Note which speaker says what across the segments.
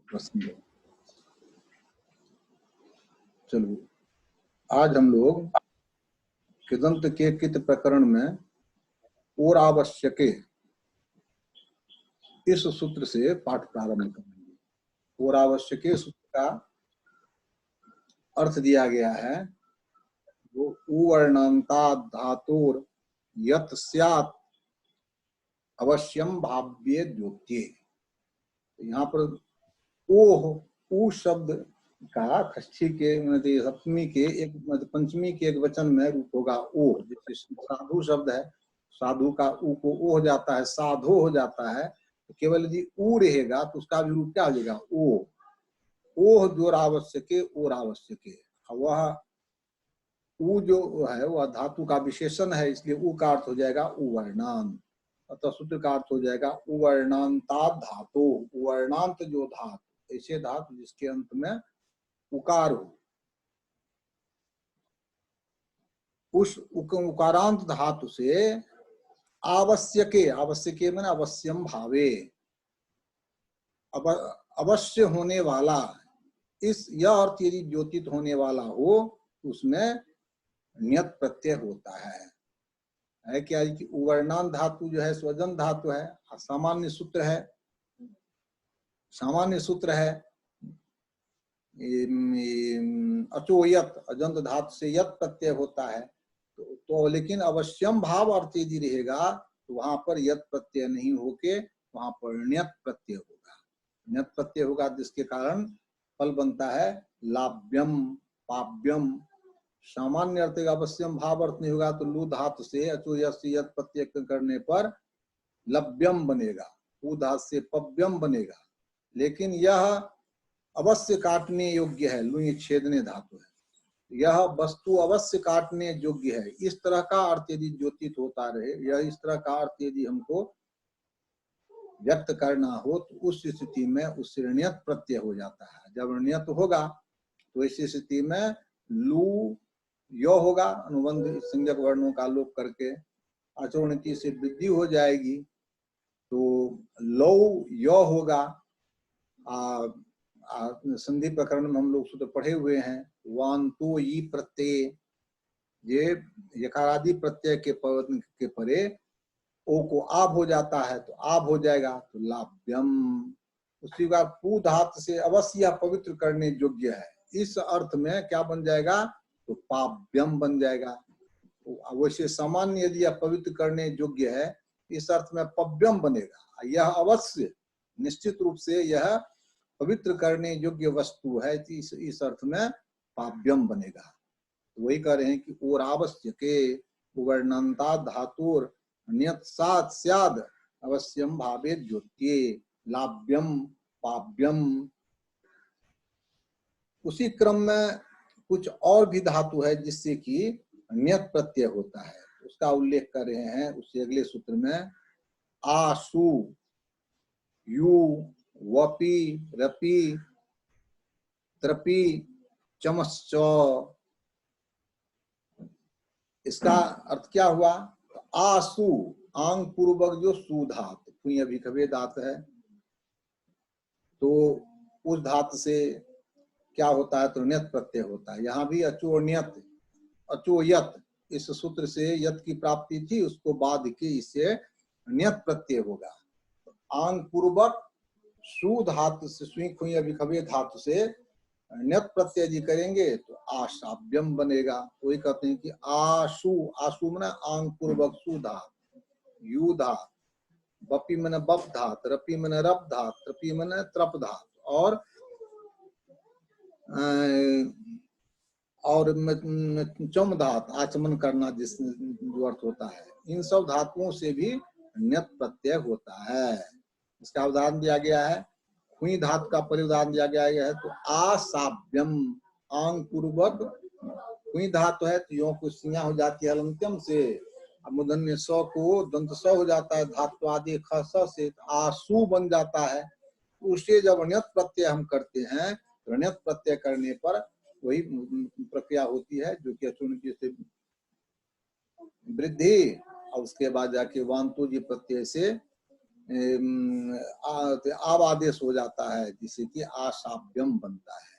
Speaker 1: प्रश्न। चलो, आज हम लोग कृदंत के कित प्रकरण में और आवश्यके इस सूत्र से पाठ प्रारंभ करेंगे। और आवश्यके सूत्र का अर्थ दिया गया है वो उवर्णंता धातुर यत स्यात् अवश्यम भाव्ये द्योत्ये। यहाँ पर ओह ऊ शब्द का षष्ठी के सप्तमी के एक पंचमी के एक वचन में रूप होगा ओ। जैसे साधु शब्द है, साधु का ऊ को ओ हो जाता है, साधो हो जाता है, तो केवल यदि ऊ रहेगा तो उसका भी रूप क्या हो जाएगा ओ। ओह जोर आवश्यके और आवश्यके, वह ऊ जो है वह धातु का विशेषण है, इसलिए ऊ का अर्थ हो जाएगा उवर्णांत। अतः सूत्र का अर्थ हो जाएगा उवर्णांता धातु। उवर्णांत जो धातु, ऐसे धातु जिसके अंत में उकार हो, उस उकारांत धातु से आवश्यके, आवश्यके माने अवश्यम भावे, अवश्य होने वाला, इस यह अर्थ यदि द्योतित होने वाला हो उसमें नियत प्रत्यय होता है क्या कि उवर्णांत धातु जो है स्वजन धातु है, सामान्य सूत्र है, सामान्य सूत्र है अचोयत, अजंत धातु से यत प्रत्यय होता है। तो लेकिन अवश्यम भाव अर्थ यदि रहेगा तो वहां पर यत प्रत्यय नहीं होके वहां पर नियत प्रत्यय होगा। नियत प्रत्यय होगा जिसके कारण फल बनता है लाभ्यम पाव्यम। सामान्य अर्थ का अवश्यम भाव अर्थ नहीं होगा तो लू धातु से अचोयत से यत प्रत्यय करने पर लभ्यम बनेगा, ऊ धातु से पव्यम बनेगा। लेकिन यह अवश्य काटने योग्य है, लुई छेदने धातु है, यह वस्तु अवश्य काटने योग्य है। इस तरह का अर्थ यदि द्योतित होता रहे, यह इस तरह का अर्थ यदि हमको व्यक्त करना हो तो उस स्थिति में उससे ऋण्यत प्रत्यय हो जाता है। जब ऋण्यत होगा तो ऐसी स्थिति में लू यो होगा, अनुबंध संज्ञक वर्णों का लोप करके आचरणति से वृद्धि हो जाएगी, तो लौ यो होगा। संधि प्रकरण में हम लोग सूत्र पढ़े हुए हैं, वांतो ई प्रत्यय, ये यकारादि प्रत्यय के परे ओ को आब हो जाता है तो आब हो जाएगा तो लाभ्यम। उसके बाद पू धातु से अवश्य पवित्र करने योग्य है, इस अर्थ में क्या बन जाएगा तो पाव्यम बन जाएगा। तो वैसे सामान्य यदि यह पवित्र करने योग्य है इस अर्थ में पव्यम बनेगा। यह अवश्य निश्चित रूप से यह पवित्र करने योग्य वस्तु है, इस अर्थ में पाव्यम बनेगा। वही कह रहे हैं कि और आवश्यके उवर्णंता धातुर नियत सात स्याद अवश्यम भावे द्योत्ये लाभ्यम पाव्यम। उसी क्रम में कुछ और भी धातु है जिससे कि नियत प्रत्यय होता है, उसका उल्लेख कर रहे हैं उससे अगले सूत्र में। आसु यू वपी रपी त्रपी चमश्च, इसका अर्थ क्या हुआ? आसु आंग पूर्वक जो सुधात कुई अभी खबे दात है, तो उस धातु से क्या होता है तो नियत प्रत्यय होता है। यहाँ भी अचोनियत अचोयत इस सूत्र से यत की प्राप्ति थी, उसको बाद के इससे नियत प्रत्यय होगा। आंग पूर्वक सु धातु से सुई खुई अभी खबे धातु से नियत प्रत्यय यदि करेंगे तो आशाभ्यम बनेगा। वही कहते हैं कि आशु, आशु मने आंग पूर्वक सु धात, यू धात, बपी मने बप धात, रपी मने रप धात, त्रपी मने त्रप धात, और चम धात आचमन करना जिस जो अर्थ होता है, इन सब धातुओं से भी नियत प्रत्यय होता है। इसका उदाहरण दिया गया है, हुई धातु का परिउदाहरण दिया गया है तो आसाभ्यम, आंग पूर्वक हुई धातु है तो यो को सिया हो जाती है अलंत्यम से, मूर्धन्य स को दंत स हो जाता है धातु आदि ख स से आसु बन जाता है। उससे जब नियत प्रत्यय हम करते हैं तो नियत प्रत्यय करने पर वही प्रक्रिया होती है जो कि अचुनति से वृद्धि और उसके बाद जाके वांतो जी प्रत्यय से आव आदेश हो जाता है, जिससे कि आशाव्यम बनता है।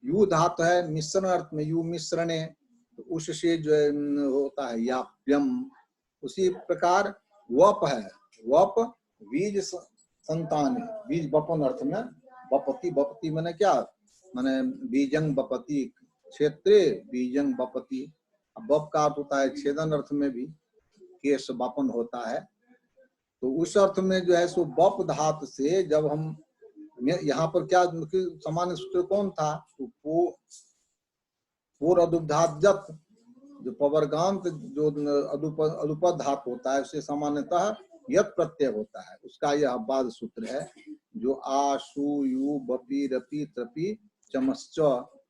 Speaker 1: यू धातु है मिश्रण अर्थ में, यू मिश्रणे, तो उससे जो है होता है याप्यम। उसी प्रकार वप है, वप बीज संतान, बीज बपन अर्थ में, बपति, बपति माने क्या, माने बीजंग बपति, क्षेत्रे बीजंग बपति। बप का अर्थ होता है छेदन अर्थ में भी केश बपन होता है। तो उस अर्थ में जो है सो बप धातु से जब हम यहाँ पर क्या सामान्य सूत्र कौन था, तो पूर्व अदुब्धाजत, जो पवर्गांत जो अदुपद धातु होता है उससे सामान्यतः यत प्रत्यय होता है, उसका यह बाद सूत्र है जो आ सु यु बपी रपी त्रपी चमश्च,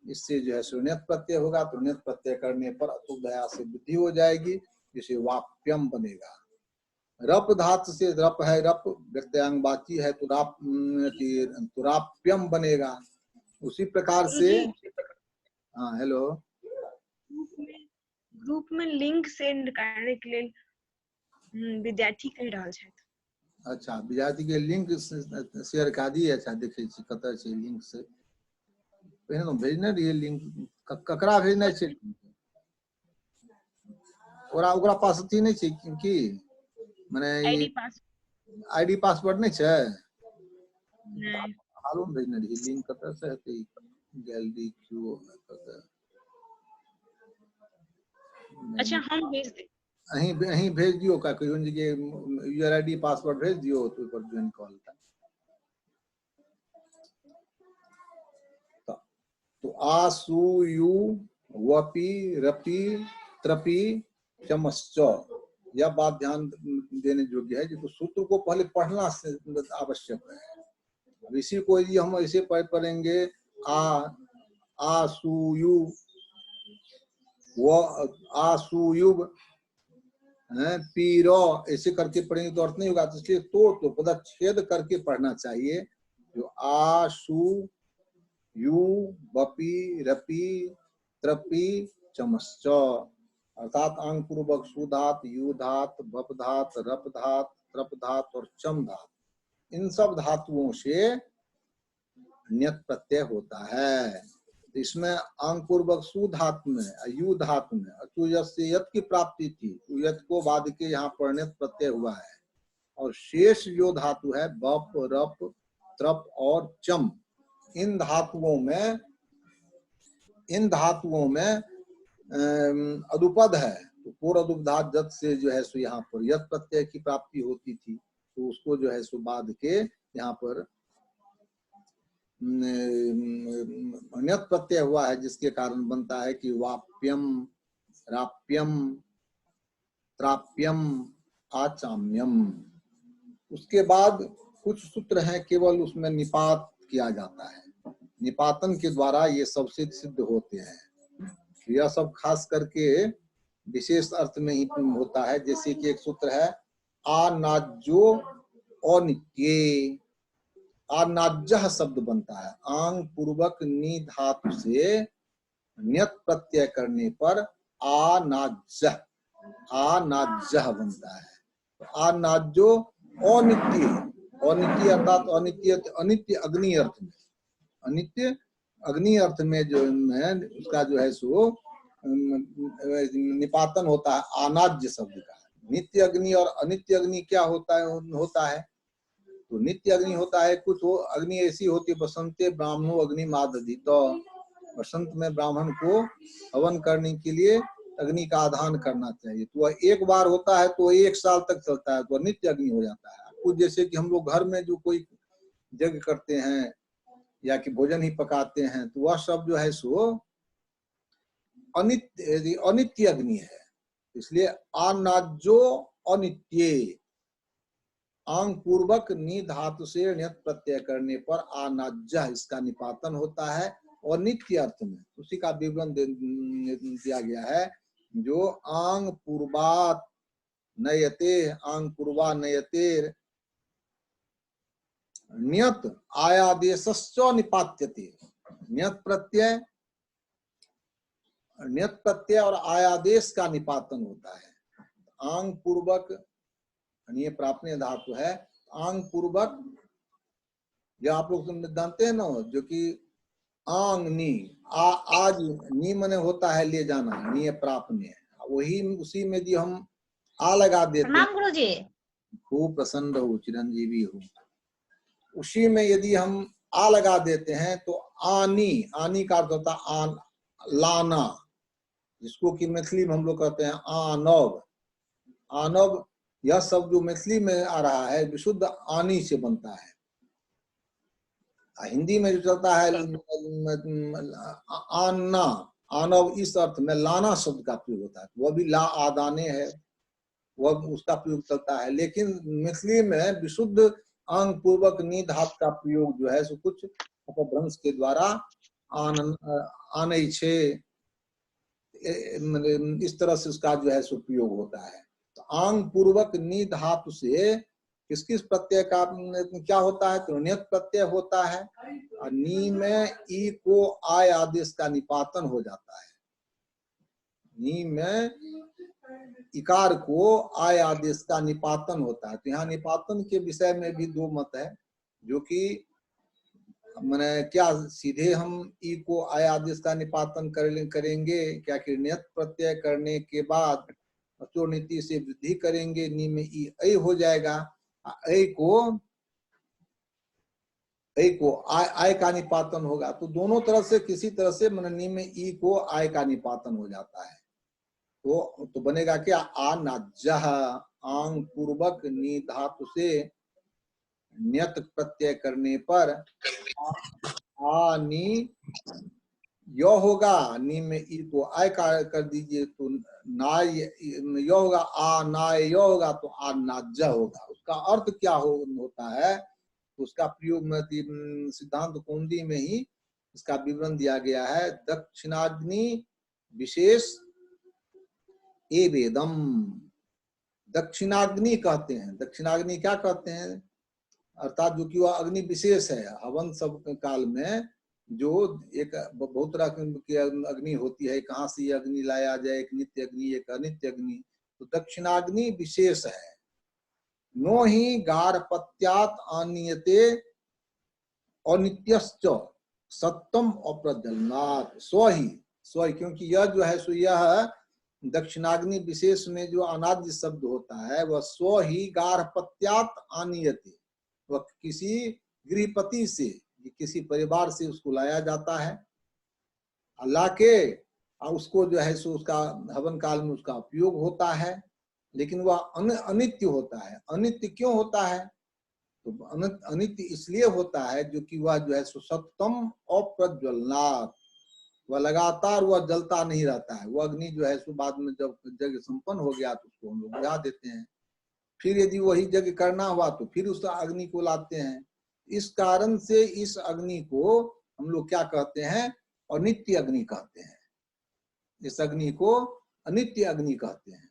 Speaker 1: इससे जो है सो ण्यत प्रत्यय होगा। तो ण्यत प्रत्यय करने पर अतुदया से वृद्धि हो जाएगी, जिसे वाप्यम बनेगा। रप धातु से रप है, रप व्यक्त्यांग बाची है, तो राप्यम बनेगा। उसी प्रकार से हाँ हेलो,
Speaker 2: ग्रुप में लिंक सेंड करने के लिए विद्यार्थी कह रहा है।
Speaker 1: अच्छा विद्यार्थी के लिंक शेयर कर दी। अच्छा देखे छी कतऽ छै लिंक से पहिने तो भेजने रहिए लिंक, ककरा भेजने छै, ओकरा पास अथी नहीं छै कि माने आईडी पासवर्ड नहीं छै, हालो में भेजने रहिए लिंक, कतऽ से हेतै, गैलरी क्यू कतऽ।
Speaker 2: अच्छा हम भेज दे,
Speaker 1: अहीं भेज दियो, का कहियो जे यूजर आईडी पासवर्ड भेज दियो, तो पर ज्वाइन कर लेता। तो आ सु यु वपी रपी त्रपी चमश्च, यह बात ध्यान देने योग्य है। तो सूत्र को पहले पढ़ना आवश्यक है। अब इसी को यदि हम ऐसे पढ़ेंगे आ सु यु व आ सु युग पीरो, ऐसे करके पढ़ेंगे तो अर्थ नहीं होगा। तो इसलिए तो पदच्छेद करके पढ़ना चाहिए। जो आ सु यु बपी रपी त्रपी चमश्च, अर्थात आंग पूर्वक सुधात, यु धात, बप धात, रप धात, त्रप धात और चम धात, इन सब धातुओं से ण्यत प्रत्यय होता है। इसमें आंग पूर्वक सु धातु में, यु धातु में अचुयत से यत की प्राप्ति थी, यत को बाद के यहाँ पर ण्यत प्रत्यय हुआ है। और शेष जो धातु है बप रप त्रप और चम, इन धातुओं में अदुपद है। तो पूर्व अदुपधात जत से जो है सो यहाँ पर यत प्रत्यय की प्राप्ति होती थी, तो उसको जो है सो बाद के यहाँ पर ण्यत प्रत्यय हुआ है, जिसके कारण बनता है कि वाप्यम, राप्यम, त्राप्यम, आचाम्यम। उसके बाद कुछ सूत्र हैं केवल उसमें निपात किया जाता है, निपातन के द्वारा ये सब सिद्ध होते हैं। यह सब खास करके विशेष अर्थ में ही होता है। जैसे कि एक सूत्र है आनाज्यो अनित्ये, आनाज्य शब्द बनता है, आंग पूर्वक नि धातु से ण्यत प्रत्यय करने पर आनाज्य बनता है। तो आनाज्यो अनित्य, अनित्य अर्थात अनित्य अग्नि अर्थ में, अनित्य अग्नि अर्थ में जो है उसका जो है सो निपातन होता है आनाज्य शब्द का। नित्य अग्नि और अनित्य अग्नि क्या होता है, तो नित्य अग्नि होता है, कुछ वो अग्नि ऐसी होती है बसंते ब्राह्मणो अग्नि मादधि, तो बसंत में ब्राह्मण को हवन करने के लिए अग्नि का आधान करना चाहिए। तो वह एक बार होता है तो 1 साल तक चलता है, तो नित्य अग्नि हो जाता है। कुछ जैसे कि हम लोग घर में जो कोई यज्ञ करते हैं या कि भोजन ही पकाते हैं, तो वह सब जो है सो अनित्य अग्नि है। इसलिए आनाज्यो अनित्ये, आंग पूर्वक नि धातु से ण्यत प्रत्यय करने पर आनाज्य इसका निपातन होता है। और नित्य अर्थ में उसी का विवरण दिया गया है, जो आंग पूर्वात नयते, आंग पूर्वा नयते ण्यत आयादेशश्च निपात्यते। ण्यत प्रत्यय और आयादेश का निपातन होता है। आंग पूर्वक ये प्राप्त धातु है, आंग पूर्वक, जो आप लोग जानते हैं ना, जो कि आंग नी, आज नी मने होता है ले जाना, नी प्राप्त ने, वही उसी में जो हम आ लगा देते हैं,
Speaker 3: प्रणाम गुरुजी।
Speaker 1: खूब प्रसन्न हो, चिरंजीवी हो, उसी में यदि हम आ लगा देते हैं तो आनी, आनी का अर्थ होता है आन, लाना, जिसको कि मैथिली में हम लोग कहते हैं आनव। आनव यह शब्द जो मैथिली में आ रहा है विशुद्ध आनी से बनता है। हिंदी में जो चलता है आना, आनव, इस अर्थ में लाना शब्द का प्रयोग होता है, वह भी ला आदाने है, वह उसका प्रयोग चलता है। लेकिन मैथिली में विशुद्ध अंग पूर्वक नी धातु का प्रयोग जो है सो कुछ अपभ्रंश के द्वारा आने छे, इस तरह से उसका जो है सो प्रयोग होता है। तो आंग पूर्वक नी धातु से किस किस प्रत्यय का क्या होता है, तो नियत प्रत्यय होता है, और नी में ई को आय आदेश का निपातन हो जाता है। नी में इकार को आय आदेश का निपातन होता है। तो यहाँ निपातन के विषय में भी दो मत है, जो कि मैंने क्या सीधे हम ई को आय आदेश का निपातन करेंगे, क्या कि नियत प्रत्यय करने के बाद अचो नीति से वृद्धि करेंगे, नी में ई ऐ हो जाएगा, ऐ को आय का निपातन होगा। तो दोनों तरह से किसी तरह से मन नी में ई को आय का निपातन हो जाता है। तो बनेगा क्या, आ नाजह, आंग पूर्वक नी धातु से नियत प्रत्यय करने पर आ नी यो होगा, नी में ई को आय का कर दीजिए तो नाय यो होगा, आ नाय यो होगा तो आ नाज होगा। उसका अर्थ क्या होता है, तो उसका प्रयोग में सिद्धांत कौंदी में ही इसका विवरण दिया गया है। दक्षिणाग्नि विशेष एवेदम, दक्षिणाग्नि कहते हैं। दक्षिणाग्नि क्या कहते हैं, अर्थात जो कि वह अग्नि विशेष है। हवन सब काल में जो एक बहुत तरह की अग्नि होती है, कहाँ से ये अग्नि लाया जाए, एक नित्य अग्नि एक अनित्य अग्नि, तो दक्षिणाग्नि विशेष है। नो ही गार्हपत्यात् आनीयते अनित्यश्च सत्यम अप्रज्वलनात्, स्व, क्योंकि यह जो है सो यह दक्षिणाग्नि विशेष में जो अनाद्य शब्द होता है वह स्व ही गार्हपत्यात् आनीयते, वह किसी गृहपति से, किसी परिवार से उसको लाया जाता है, अल्लाह के, और उसको जो है सो उसका हवन काल में उसका उपयोग होता है। लेकिन वह अनित्य होता है। अनित्य क्यों होता है, तो अनित्य इसलिए होता है जो कि वह जो है सो सत्यम अप्रज्वलनात्, वह लगातार वह जलता नहीं रहता है। वह अग्नि जो है सो बाद में जब यज्ञ संपन्न हो गया तो उसको हम लोग बुझा देते हैं, फिर यदि वही यज्ञ करना हुआ तो फिर उस अग्नि को लाते हैं। इस कारण से इस अग्नि को हम लोग क्या कहते हैं, अनित्य अग्नि कहते हैं। इस अग्नि को अनित्य अग्नि कहते हैं।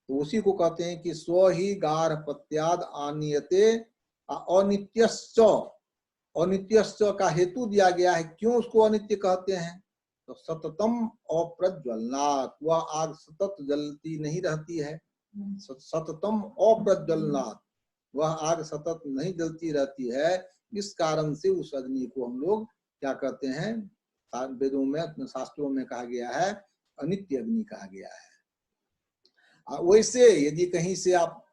Speaker 1: तो उसी को कहते हैं कि स्व ही गार्हपत्याद् आनीयते अनित्यश्च, अनित्यश्च का हेतु दिया गया है, क्यों उसको अनित्य कहते हैं, तो सततम अप्रज्वलनात्, वह आग सतत जलती नहीं रहती है। सततम अप्रज्वलनात्, वह आग सतत नहीं जलती रहती है। इस कारण से उस अग्नि को हम लोग क्या कहते हैं, वेदों में शास्त्रों में कहा गया है अनित्य अग्नि कहा गया है। वैसे यदि कहीं से आप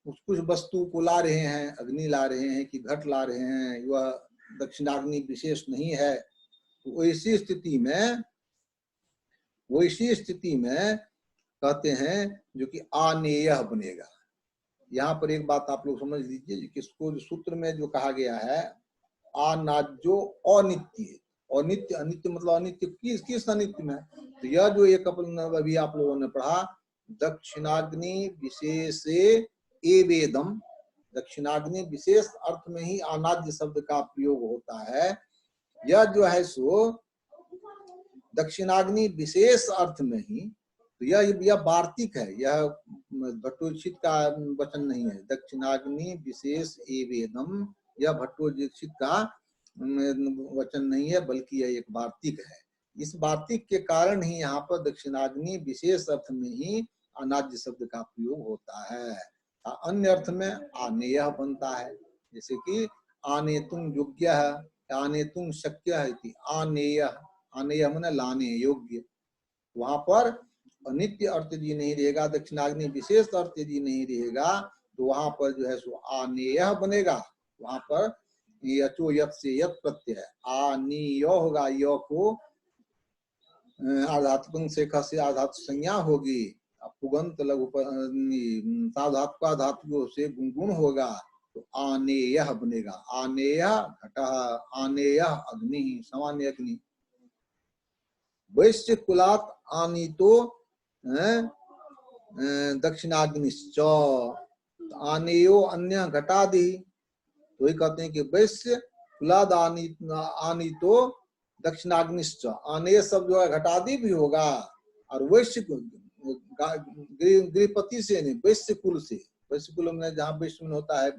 Speaker 1: कुछ वस्तु को ला रहे हैं, अग्नि ला रहे हैं कि घट ला रहे हैं, वह दक्षिणाग्नि विशेष नहीं है, तो वैसी स्थिति में कहते हैं जो कि आनेय बनेगा। यहाँ पर एक बात आप लोग समझ लीजिए, किसको जो सूत्र में जो कहा गया है अनाज्यो अनित्य, अनित्य, अनित्य मतलब अनित्य किस अनित्य में, तो यह जो एक अभी आप लोगों ने पढ़ा दक्षिणाग्नि विशेषे एवेदम, दक्षिणाग्नि विशेष अर्थ में ही अनाद्य शब्द का प्रयोग होता है। यह जो है सो दक्षिणाग्नि विशेष अर्थ में ही, तो यह वार्तिक है, यह भट्टोजीक्षित का वचन नहीं है। दक्षिणाग्नि विशेष एवेदम, यह भट्टोजीक्षित का वचन नहीं है, बल्कि यह एक वार्तिक है। इस वार्तिक के कारण ही यहाँ पर दक्षिणाग्नि विशेष अर्थ में ही अनाद्य शब्द का प्रयोग होता है। अन्य अर्थ में आनेय बनता है, जैसे कि आनेतुं योग्य है, आनेतुं शक्य है, आनेय, आनेय माने लाने योग्य। वहां पर अनित्य अर्थ यदि नहीं रहेगा, दक्षिणाग्नि विशेष अर्थ यदि नहीं रहेगा, तो वहां पर जो है सो आनेय बनेगा। वहां पर यचो यत से यत प्रत्यय आनीय होगा, य को आधातुक से ख से आधातु संज्ञा होगी, पुगंत लघु साधात्वा धातु से गुण होगा, तो आनेय बनेगा। आनेय घटः, आनेय अग्नि, सामान्य अग्नि। वैश्य कुलात आनीतो दक्षिणाग्निश्च, आनेयो अन्य घटादि। तो ये कहते हैं कि वैश्य कुलाद आनीतो दक्षिणाग्निश्च, आनेय शब्द जो है घटादि भी होगा, और वैश्य गृहपति से नहीं, वैश्य कुल से। वैश्य कुल में जहाँ वैश्य होता है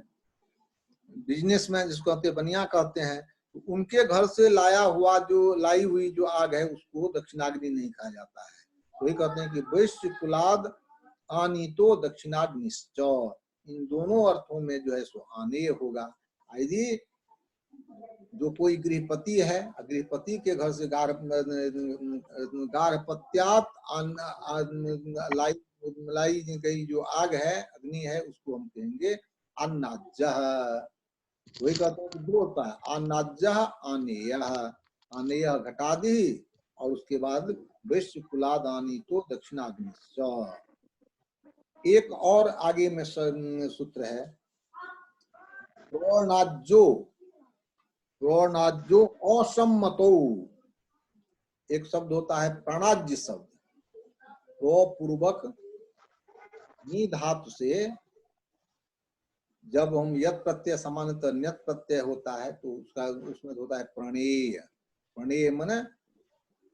Speaker 1: बिजनेसमैन, जिसको कहते हैं बनिया कहते हैं, तो उनके घर से लाया हुआ जो लाई हुई जो आग है उसको दक्षिणाग्नि नहीं कहा जाता है। तो ये कहते हैं कि वैश्य कुलाद आनीतो दक्षिणाग्निश्च, इन दोनों अर्थों में जो है सो आनेय होगा। यदि जो कोई गृहपति है, गृहपति के घर से गार्हपत्यात लाई गई जो आग है, अग्नि है, उसको हम कहेंगे अन्नाज्यः। वही कहते हैं कि दो होता है, अन्नाज्यः आनेयः, आनेयः घटादि, और उसके बाद वैश्य कुलाद आनीतो दक्षिणाग्निश्च। एक और आगे में सूत्र है, प्रोणाज्यो, प्रोणाज्यो असम्मतो। एक शब्द होता है प्राणाज्य शब्द, प्रो पूर्वक नी धातु से जब हम यत प्रत्यय सामान्यतः न्यत प्रत्यय होता है, तो उसका उसमें होता है प्रणेय। प्रणेय माने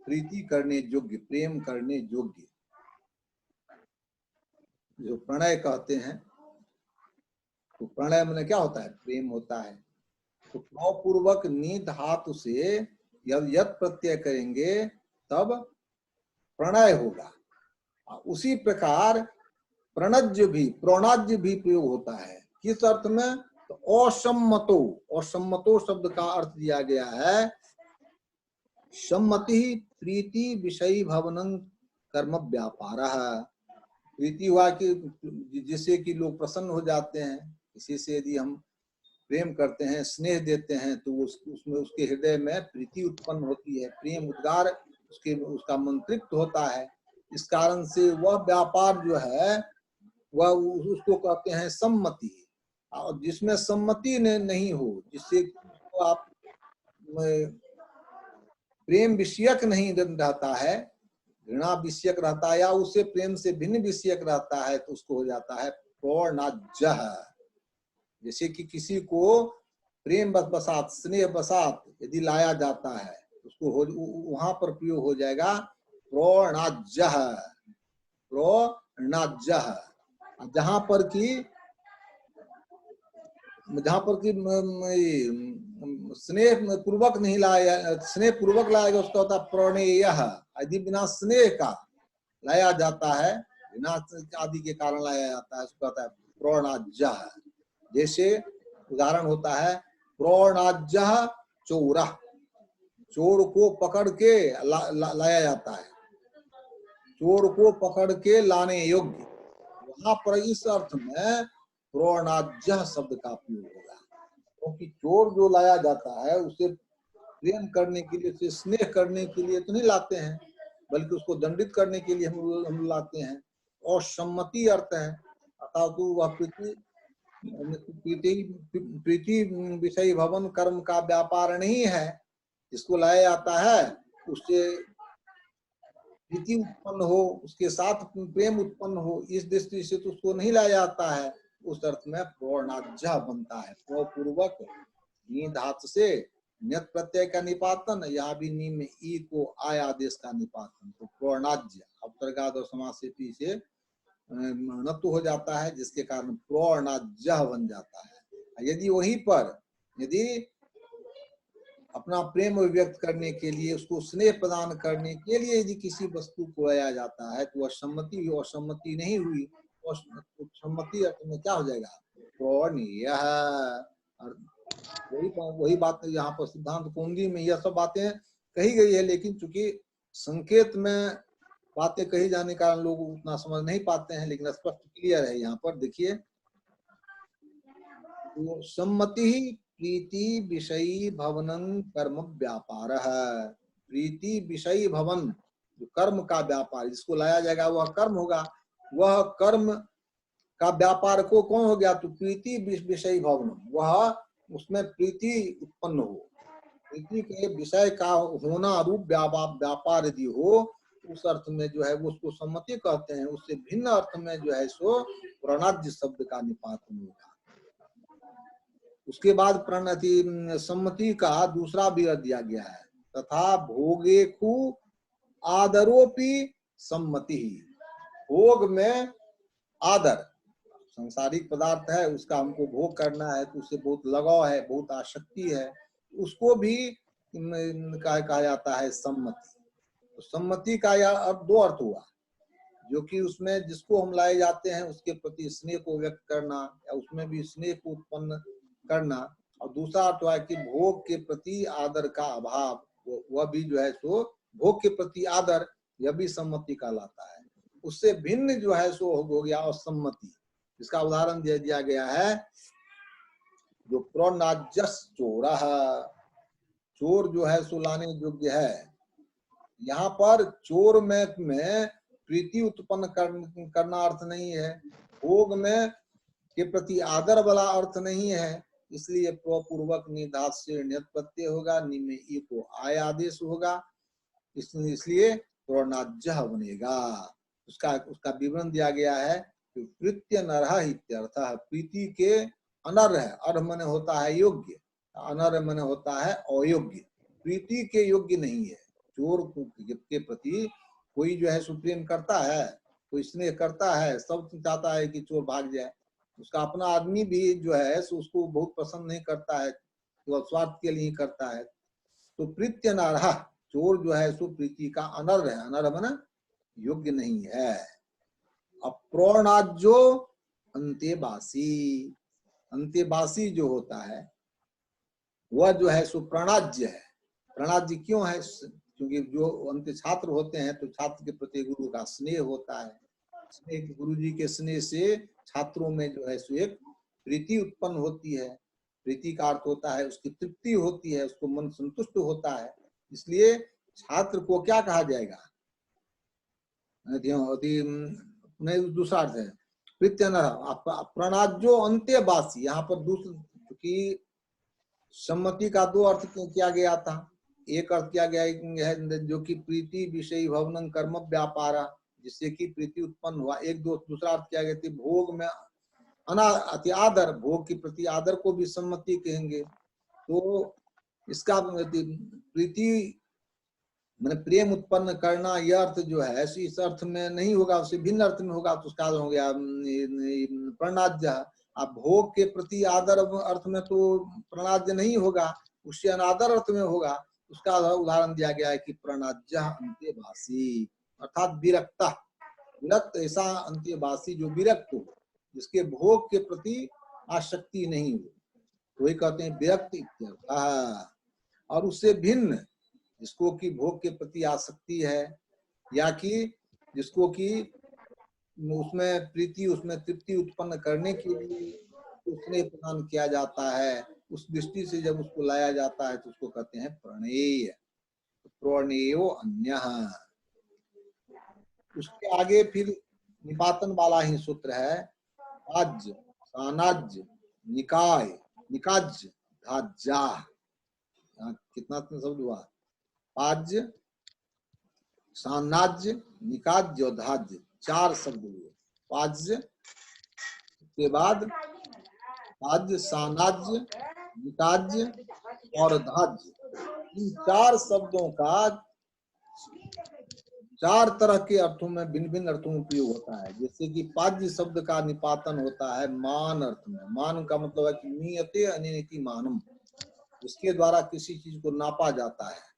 Speaker 1: प्रीति करने योग्य, प्रेम करने योग्य, जो प्रणय कहते हैं। तो प्रणय माने क्या होता है, प्रेम होता है। तो पूर्वक नी धातु से जब यत प्रत्यय करेंगे तब प्रणय होगा। उसी प्रकार प्रणज्य भी, प्रोणाज्य भी प्रयोग होता है। किस अर्थ में, तो असम्मतो, असम्मतो शब्द का अर्थ दिया गया है सम्मति प्रीति विषयी भवनं कर्म व्यापारः। प्रीति हुआ कि जिससे कि लोग प्रसन्न हो जाते हैं, इसी से यदि हम प्रेम करते हैं, स्नेह देते हैं, तो उसमें उसके हृदय में प्रीति उत्पन्न होती है, प्रेम उद्गार उसका मंत्रित्व होता है। इस कारण से वह व्यापार जो है वह उसको कहते हैं सम्मति। और जिसमें सम्मति नहीं हो, जिससे तो आप प्रेम विषयक नहीं रहता है, घृणा विषयक रहता है, या उससे प्रेम से भिन्न विषयक रहता है, तो उसको हो जाता है प्रोणाज्यः। जैसे कि किसी को प्रेम बसात, स्नेह बसात यदि लाया जाता है, उसको वहां पर प्रयोग हो जाएगा प्रोणाज्यः, प्रोणाज्यः। जहां पर कि स्नेह पूर्वक नहीं लाया, स्नेह पूर्वक लाया गया उसका होता है प्रणेयः। यदि बिना स्नेह का लाया जाता है, बिना आदि के कारण लाया जाता है, उसका होता है प्रोणाज्यः। जैसे उदाहरण होता है प्रोणाज्यः चोरः, चोर को पकड़ के लाया जाता है, चोर को पकड़ के लाने योग्य। वहां पर इस अर्थ में प्रोणाज्यः शब्द का प्रयोग होगा, क्योंकि चोर जो लाया जाता है उसे प्रेम करने के लिए, उसे स्नेह करने के लिए तो नहीं लाते हैं, बल्कि उसको दंडित करने के लिए हम लाते हैं। और सम्मति अर्थ है, अतः तो वह प्रीति विषय भवन कर्म का व्यापार नहीं है। जिसको लाया जाता है उससे प्रीति उत्पन्न हो, उसके साथ प्रेम उत्पन्न हो, इस दृष्टि से तो उसको नहीं लाया जाता है। उस अर्थ में प्रोणाज्यः बनता है, पूर्वक नी धातु से न्यत प्रत्यय का निपातन, यहाँ भी नी में ई को आय आदेश का निपातन, तो प्रोणाज्य अवतरगाद और समासेपी से णत्व हो जाता है, जिसके कारण प्रोणाज्यः बन जाता है। यदि वहीं पर यदि अपना प्रेम व्यक्त करने के लिए, उसको स्नेह प्रदान करने के लिए यदि किसी वस्तु को लाया जाता है, तो वह सम्मति और सम्मति नहीं हुई, सम्मति अर्थ में क्या हो जाएगा, प्रणीय। और वही बात यहाँ पर सिद्धांत कौमुदी में यह सब बातें कही गई है, लेकिन चूंकि संकेत में बातें कही जाने के कारण लोग उतना समझ नहीं पाते हैं, लेकिन स्पष्ट क्लियर है यहाँ पर। देखिए, तो सम्मति प्रीति विषयी भवनं कर्म व्यापार है। प्रीति विषयी भवन, जो कर्म का व्यापार, जिसको लाया जाएगा वह कर्म होगा, वह कर्म का व्यापार को कौन हो गया, तो प्रीति विषयी भवन, वह उसमें प्रीति उत्पन्न हो, प्रीति के विषय का होना रूप व्यापार यदि हो, उस अर्थ में जो है वो उसको सम्मति कहते हैं। उससे भिन्न अर्थ में जो है सो प्रणज्य शब्द का निपातन होगा। उसके बाद प्रणति सम्मति का दूसरा भी अर्थ दिया गया है, तथा भोगेकु आदरोपि सम्मति। भोग में आदर, सांसारिक पदार्थ है उसका हमको भोग करना है, तो उससे बहुत लगाव है, बहुत आसक्ति है, उसको भी कहा जाता है सम्मति। तो सम्मति का यह अब दो अर्थ हुआ, जो कि उसमें जिसको हम लाए जाते हैं उसके प्रति स्नेह को व्यक्त करना, या उसमें भी स्नेह को उत्पन्न करना, और दूसरा अर्थ हुआ कि भोग के प्रति आदर का अभाव, वह भी जो है सो भोग के प्रति आदर, यह भी सम्मति कहलाता है। उससे भिन्न जो है सो हो गया असम्मति। इसका उदाहरण दे दिया गया है, जो प्रणज्यस चोर, चोर जो है सो लाने योग्य है। यहाँ पर चोर में प्रीति उत्पन्न करना अर्थ नहीं है, भोग में के प्रति आदर वाला अर्थ नहीं है, इसलिए पूर्वक निधात से ण्यत प्रत्यय होगा, नि में ई को आय आदेश होगा, इसलिए प्रणज्य बनेगा। उसका विवरण दिया गया है कि प्रीत्य नरह इत्यर्थः, प्रीति के अनर्ह है, अर्ह मने होता है योग्य, अनर्ह मने होता है अयोग्य, प्रीति के योग्य नहीं है। चोर के प्रति कोई जो है सुप्रेम करता है, कोई स्नेह करता है, सब चाहता है कि चोर भाग जाए, उसका अपना आदमी भी जो है उसको बहुत पसंद नहीं करता है, तो स्वार्थ के लिए ही करता है। तो प्रीत्य नरह, चोर जो है सो प्रीति का अनर्ह है, अनर्ह माने योग्य नहीं है। अप्रणज्यो अंत्यवासी, अंत्यवासी जो होता है वह जो है सो प्रणज्य है। प्रणज्य क्यों है, क्योंकि जो अंत्य छात्र होते हैं तो छात्र के प्रति गुरु का स्नेह होता है, स्नेह गुरु जी के स्नेह से छात्रों में जो है सो एक प्रीति उत्पन्न होती है। प्रीति का अर्थ होता है उसकी तृप्ति होती है, उसको मन संतुष्ट होता है, इसलिए छात्र को क्या कहा जाएगा, दूसरा अर्थ है प्रीत्य प्रणज्यो अंत्यवासी। यहाँ पर दूसरा, क्योंकि सम्मति का दो अर्थ किया गया था, एक अर्थ किया गया है जो कि प्रीति विषयी भवनं कर्म व्यापारा, जिससे कि प्रीति उत्पन्न हुआ, एक दूसरा अर्थ किया गया था भोग में अति आदर, भोग के प्रति आदर को भी सम्मति कहेंगे। तो इसका प्रीति मैंने प्रेम उत्पन्न करना, यह अर्थ जो है इस अर्थ में नहीं होगा, उससे भिन्न अर्थ में होगा, तो उसका हो गया प्रणज्य। अब भोग के प्रति आदर अर्थ में तो प्रणज्य नहीं होगा, उससे अनादर अर्थ में होगा, उसका उदाहरण दिया गया है कि प्रणज्य अंत्यवासी, अर्थात विरक्त, विरक्त ऐसा अंत्यवासी जो विरक्त हो, जिसके भोग के प्रति आसक्ति नहीं हो, तो वही कहते हैं विरक्त। और उससे भिन्न जिसको कि भोग के प्रति आसक्ति है, या कि जिसको कि उसमें प्रीति, उसमें तृप्ति उत्पन्न करने के लिए उसने प्रदान किया जाता है, उस दृष्टि से जब उसको लाया जाता है तो उसको कहते हैं प्रणेय। प्रणेयो अन्यः। उसके आगे फिर निपातन वाला ही सूत्र है, राज्य, सानाज्य, निकाय, निकाज्य, धाज्या। कितना शब्द हुआ, पाज्य, सानाज्य, निकाज्य और धाज्य, चार शब्द हुए। पाज्य के बाद पाज्य, सानाज्य, निकाज्य और धाज्य, इन चार शब्दों का चार तरह के अर्थों में भिन्न भिन्न अर्थों में उपयोग होता है। जैसे कि पाज्य शब्द का निपातन होता है मान अर्थ में। मान का मतलब है कि नियते अनियति मानम, इसके द्वारा किसी चीज को नापा जाता है।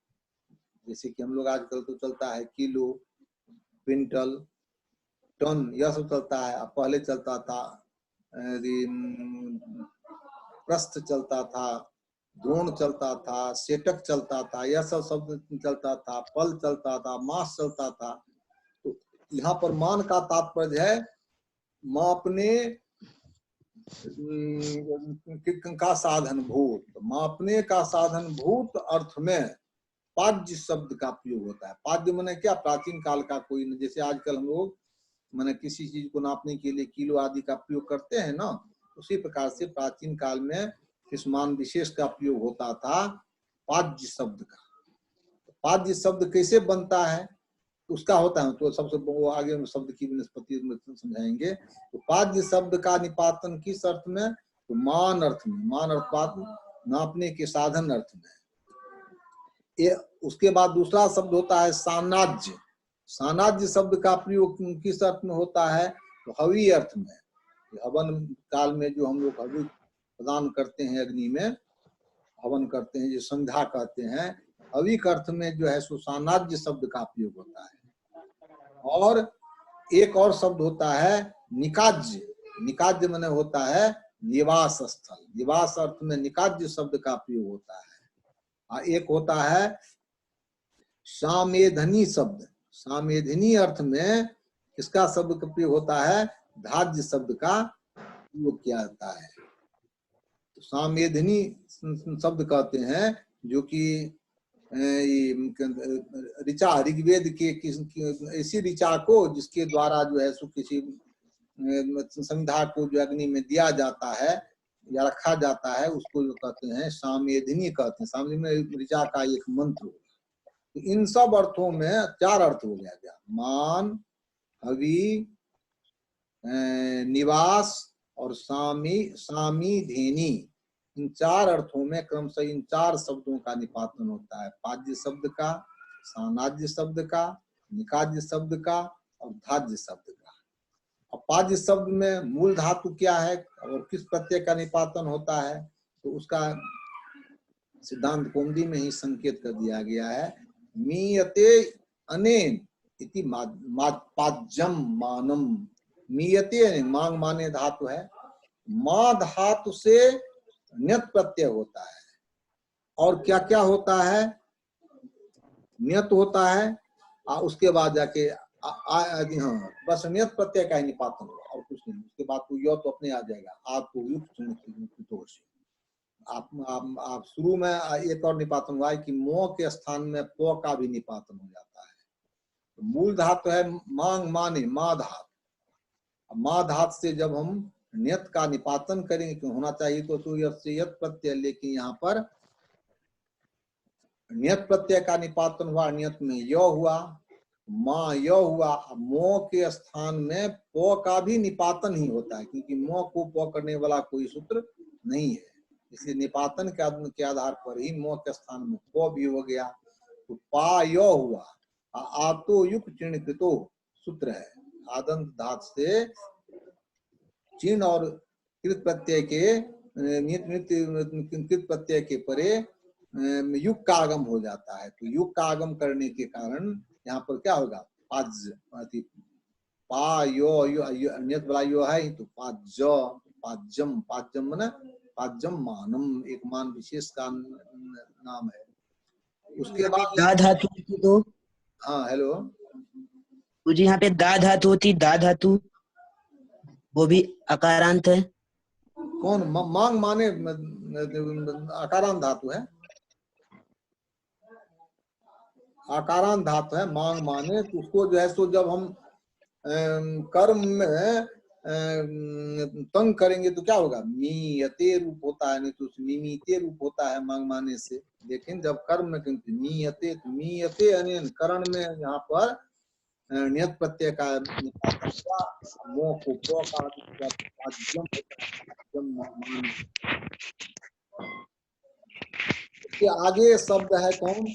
Speaker 1: जैसे कि हम लोग आजकल तो चलता है किलो, क्विंटल, टन, यह सब चलता है। अब पहले चलता था प्रस्थ चलता था, द्रोण चलता था, सेटक चलता था, यह सब शब्द चलता था, पल चलता था, मास चलता था। तो यहाँ पर मान का तात्पर्य है मापने का साधन भूत, मापने का साधन भूत अर्थ में पाद्य शब्द का प्रयोग होता है। पाद्य माने क्या, प्राचीन काल का कोई, जैसे आजकल हम लोग माने किसी चीज को नापने के लिए किलो आदि का प्रयोग करते हैं ना, उसी प्रकार से प्राचीन काल में किस मान विशेष का प्रयोग होता था पाद्य शब्द का। पाद्य शब्द कैसे बनता है उसका होता है, तो सबसे वो आगे में शब्द की वनस्पति में समझाएंगे। तो पाद्य शब्द का निपातन किस अर्थ में, तो मान अर्थ में, मान अर्थात नापने के साधन अर्थ में। ये उसके बाद दूसरा शब्द होता है सानाज्य। सानाज्य शब्द का प्रयोग किस अर्थ में होता है, तो हवि अर्थ में। हवन काल में जो हम लोग हवि प्रदान करते हैं, अग्नि में हवन करते हैं, जो संध्या कहते हैं, हवि के अर्थ में जो है सो सानाज्य शब्द का प्रयोग होता है। और एक और शब्द होता है निकाज्य। निकाज्य माने होता है निवास स्थल, निवास अर्थ में निकाज्य शब्द का प्रयोग होता है। एक होता है सामेधनी शब्द। सामेधनी अर्थ में किसका शब्द का प्रयोग होता है, धाज्य शब्द का प्रयोग किया जाता है। तो सामेधनी शब्द कहते हैं जो कि ऋचा, ऋग्वेद के ऐसी ऋचा को जिसके द्वारा जो है सो किसी संध्या को जो अग्नि में दिया जाता है या रखा जाता है, उसको जो कहते हैं सामेधिनी कहते हैं। सामेधिनी में ऋचा का एक मंत्र। तो इन सब अर्थों में चार अर्थ हो गया, मान, हवि, निवास और सामीधेनी। इन चार अर्थों में क्रमशः इन चार शब्दों का निपातन होता है, पाद्य शब्द का, सानाज्य शब्द का, निकाज्य शब्द का और धाज्य शब्द का। अब पाद्य शब्द में मूल धातु क्या है और किस प्रत्यय का निपातन होता है, तो उसका सिद्धांत कौमुदी में ही संकेत कर दिया गया है। मीयते अनेन इति पाद्यम मानम। मीयते मांग माने धातु है, मा धातु से न्यत प्रत्यय होता है। और क्या क्या होता है, न्यत होता है, उसके बाद जाके हाँ बस न्यत प्रत्यय का ही निपातन होगा और कुछ नहीं। उसके बाद तो यो तो अपने आ जाएगा, आपको युक्त आप शुरू में एक और निपातन हुआ है कि मो के स्थान में प का भी निपातन हो जाता है। तो मूल धातु है मांग माने, मा धातु। मा धातु से जब हम नियत का निपातन करेंगे, क्यों होना चाहिए तो यत प्रत्यय, लेकिन यहाँ पर नियत प्रत्यय का निपातन हुआ, नियत में य हुआ, माँ य हुआ। मो के स्थान में प का भी निपातन ही होता है, क्योंकि मो को प करने वाला कोई सूत्र नहीं है, इसलिए निपातन के आधार पर ही मो के स्थान में प भी हो गया। तो पा य हुआ, आतो युक्त चिन्ह कृतो सूत्र है। आदंत धातु से चिन्ह और कृत प्रत्यय के कृत प्रत्यय के परे युग का आगम हो जाता है। तो युग का आगम करने के कारण यहाँ पर क्या होगा, पाज्य, पा यो अन्यत वाला यो है तो पाज्य, पाज्यम, पाज्यम माने पाज्यम मानम, एक मान विशेष का नाम है। उसके बाद
Speaker 3: दा धातु तो,
Speaker 1: हाँ हेलो
Speaker 3: मुझे यहाँ पे दा धातु होती, दा धातु वो भी अकारांत है।
Speaker 1: कौन मांग माने आकारांत धातु है, आकारांत धातु है मांग माने। तो उसको जो है सो जब हम कर्म में तंग करेंगे तो क्या होगा, मीयते रूप होता है, नहीं तो मीमीते रूप होता है मांग माने से। लेकिन जब कर्म में मीयते, मीयते अनेन करण में यहाँ पर नियत प्रत्यय का निपातन हुआ, मो को प का पाज्यम मान। उसके आगे शब्द है कौन,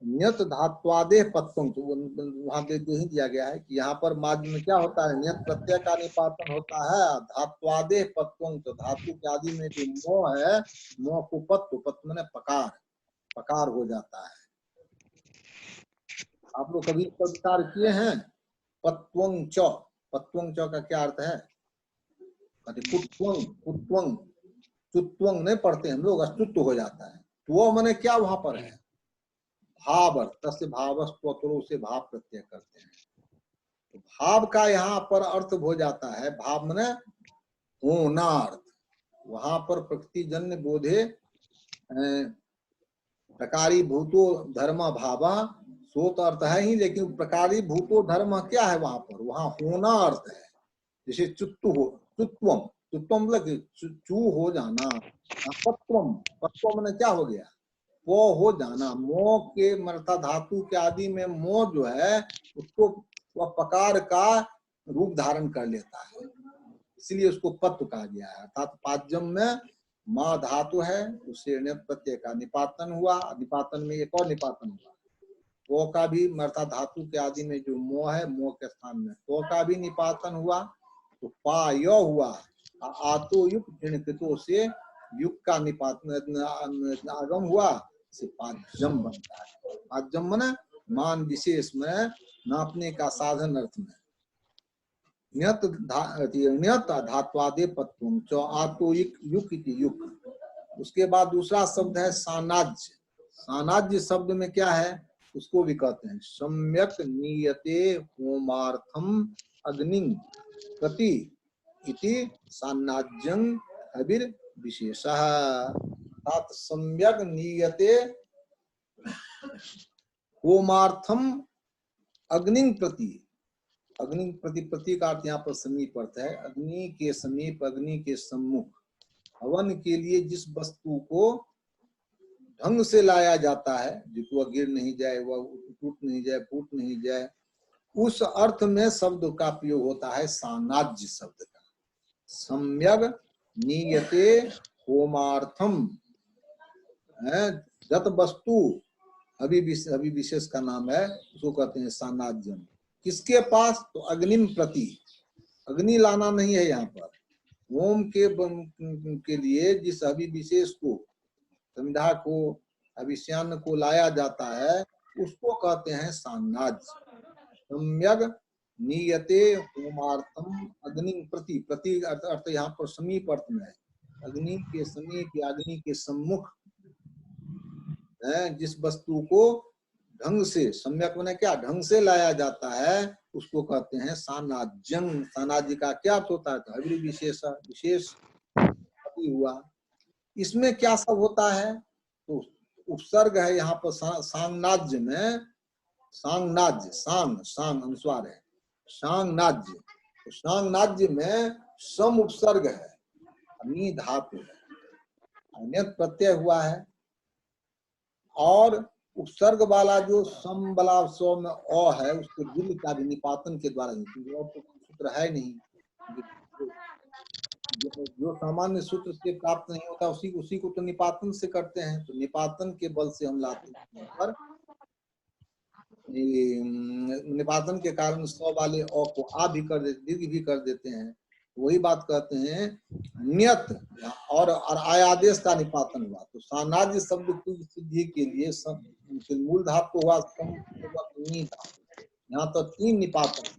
Speaker 1: नियत धात्वादेह पत्तों। तो वहां दे ही दिया गया है कि यहाँ पर माध्य में क्या होता है, नियत प्रत्यय का निपातन होता है, धात्वादेह पत्तों। तो धातु के आदि में जो मोह है, मोह को पत्त, पत्त माने पकार, पकार हो जाता है। आप लोग कभी विचार किए हैं पत्वंग च, पत्वंग च का क्या अर्थ है? पुत्वंग, पुत्वंग, चुत्वंग नहीं पढ़ते हम लोग, अस्तुत्व हो जाता है। तो वो मैंने क्या वहां पर है? भाव अर्थ, तस्य भावस्त्वतरो से भाव प्रत्यय करते हैं। तो भाव का यहाँ पर अर्थ हो जाता है, भाव माने होना अर्थ। वहां पर प्रकृति जन्य बोधे प्रकारी भूतो धर्म भावा, सो तो अर्थ है ही, लेकिन प्रकारी भूतो धर्म क्या है वहां पर? वहां होना अर्थ है। जैसे चुत्तु हो, चुत्वम, चुत्वम मतलब चू हो जाना। पत्वम, पत्वम ने क्या हो गया? वो हो जाना। मोह के मर्ता धातु के आदि में मोह जो है उसको वह पकार का रूप धारण कर लेता है, इसलिए उसको पत्व कहा गया है। अर्थात पाद्यम में माँ धातु है, उससे ण्यत प्रत्यय का निपातन हुआ। निपातन में एक और निपातन हुआ, वो का भी मर्ता धातु के आदि में जो मोह है, मोह के स्थान में तो का भी निपातन हुआ। तो पा यो हुआ, आतो युक्त ऋणकृतो से युग का निपातन आगम हुआ, से पाद्यम बनता है। पाद्यम माने मान विशेष में नापने का साधन अर्थ में। ण्यत धात्वादे पत्वम च आतो युक इति युक। उसके बाद दूसरा शब्द है सानाज्य। सानाज्य शब्द में क्या है? उसको भी कहते हैं सम्यक नियते होमार्थम अग्नि प्रति इति सानाज्यं अबिर विशेषः। अर्थात सम्यक नियते होमार्थम अग्नि प्रति, अग्नि प्रति, प्रति का अर्थ यहाँ पर समीप अर्थ है। अग्नि के समीप, अग्नि के सम्मुख हवन के लिए जिस वस्तु को ढंग से लाया जाता है, जिसको वह गिर नहीं जाए, वह टूट नहीं जाए, फूट नहीं जाए, उस अर्थ में शब्द का प्रयोग होता है सानाज्य शब्द का। सम्यक नियते होमार्थम, जत वस्तु अभी विशेष का नाम है, उसको कहते हैं सानाज्यम। किसके पास? तो अग्निम प्रति, अग्नि लाना नहीं है यहाँ पर। होम के लिए जिस अभी विशेष को, संध्या को, अभिष्यान्न को लाया जाता है, उसको कहते हैं सानाज्य। सम्यक नियते होमार्थम अग्नि प्रति, प्रति अर्थ यहाँ पर समीप अर्थ में है। अग्नि के समीप या अग्नि के सम्मुख जिस वस्तु को ढंग से, सम्यक माने क्या? ढंग से लाया जाता है, उसको कहते हैं सानाज्यं। सानाज्य का क्या अर्थ होता है? तो अभी विशेष, विशेष हुआ। इसमें क्या सब होता है? तो उपसर्ग है यहाँ पर सांगनाज्य में, सांगनाज्य, सांग, सांग अनुस्वार है, सांगनाज्य। तो सांगनाज्य में सम उपसर्ग है, अनी धातु है, अन्यत प्रत्यय हुआ है, और उपसर्ग वाला जो सम वाला स्व में अ है, उसको दिल का भी निपातन के द्वारा, और तो सूत्र है नहीं, जो सामान्य सूत्र से प्राप्त नहीं होता उसी को तो निपातन से करते हैं। तो निपातन के बल से हम लाते हैं पर निपातन के कारण स्व वाले अ को आ भी कर देते, दीर्घ भी कर देते हैं। वही बात कहते हैं नियत, और आयादेश का निपातन हुआ। तो सानाज्य शब्द की सिद्धि के लिए मूल धातु हुआ सम, यहाँ तो तीन निपातन,